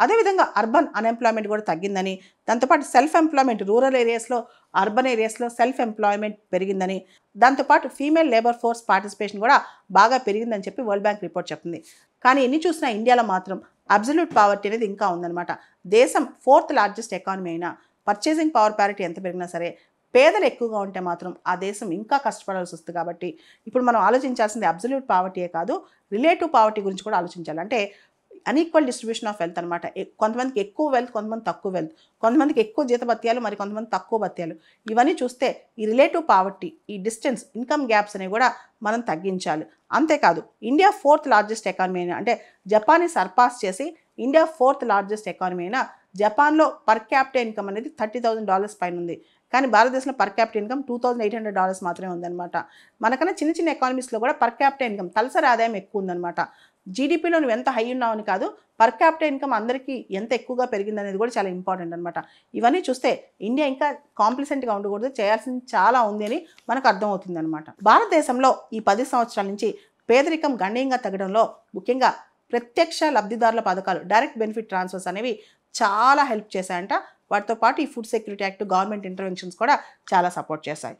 అదేవిధంగా urban unemployment కూడా తగ్గిందని, దాంతోపాటు సెల్ఫ్ ఎంప్లాయ్మెంట్ రూరల్ ఏరియాస్లో, అర్బన్ ఏరియాస్లో సెల్ఫ్ ఎంప్లాయ్మెంట్ పెరిగిందని, దాంతోపాటు ఫీమేల్ లేబర్ ఫోర్స్ పార్టిసిపేషన్ కూడా బాగా పెరిగిందని చెప్పి వరల్డ్ బ్యాంక్ రిపోర్ట్ చెప్తుంది. కానీ ఎన్ని చూసినా ఇండియాలో మాత్రం అబ్సల్యూట్ పావర్టీ అనేది ఇంకా ఉందన్నమాట. దేశం 4th లార్జెస్ట్ ఎకానమీ అయినా, పర్చేసింగ్ పవర్ ప్యారిటీ ఎంత పెరిగినా సరే పేదలు ఎక్కువగా ఉంటే మాత్రం ఆ దేశం ఇంకా కష్టపడాల్సి వస్తుంది. కాబట్టి ఇప్పుడు మనం ఆలోచించాల్సింది అబ్సల్యూట్ పావర్టీయే కాదు, రిలేటివ్ పావర్టీ గురించి కూడా ఆలోచించాలి. అంటే అన్ఈక్వల్ డిస్ట్రిబ్యూషన్ ఆఫ్ వెల్త్ అనమాట. కొంతమందికి ఎక్కువ వెల్త్, కొంతమంది తక్కువ వెల్త్, కొంతమందికి ఎక్కువ జీతభత్యాలు, మరి కొంతమంది తక్కువ భత్యాలు. ఇవన్నీ చూస్తే ఈ రిలేటివ్ పావర్టీ, ఈ డిస్టెన్స్, ఇన్కమ్ గ్యాప్స్ అనేవి కూడా మనం తగ్గించాలి. అంతేకాదు ఇండియా 4th లార్జెస్ట్ ఎకానమీ అయినా, అంటే జపాన్ని సర్పాస్ చేసి ఇండియా 4th లార్జెస్ట్ ఎకానమీ అయినా జపాన్లో పర్ క్యాపిటల్ ఇన్కమ్ అనేది $30,000 పైన ఉంది. కానీ భారతదేశంలో పర్ క్యాపిటల్ ఇన్కమ్ $2,800 మాత్రమే ఉందన్నమాట. మనకన్నా చిన్న చిన్న ఎకానమీస్లో కూడా పర్ క్యాపిటల్ ఇన్కమ్, తలసరి ఆదాయం ఎక్కువ ఉందన్నమాట. జీడిపిలో నువ్వు ఎంత హై ఉన్నావని కాదు, పర్ క్యాపిటల్ ఇన్కమ్ అందరికీ ఎంత ఎక్కువగా పెరిగింది అనేది కూడా చాలా ఇంపార్టెంట్ అనమాట. ఇవన్నీ చూస్తే ఇండియా ఇంకా కాంప్లిసెంట్గా ఉండకూడదు, చేయాల్సింది చాలా ఉంది అని మనకు అర్థమవుతుంది అనమాట. భారతదేశంలో ఈ 10 సంవత్సరాల నుంచి పేదరికం గణనీయంగా తగ్గడంలో ముఖ్యంగా ప్రత్యక్ష లబ్ధిదారుల పథకాలు, డైరెక్ట్ బెనిఫిట్ ట్రాన్స్ఫర్స్ అనేవి చాలా హెల్ప్ చేశాయంట. వాటితో పాటు ఈ food security act, government interventions కూడా చాలా సపోర్ట్ చేశాయి.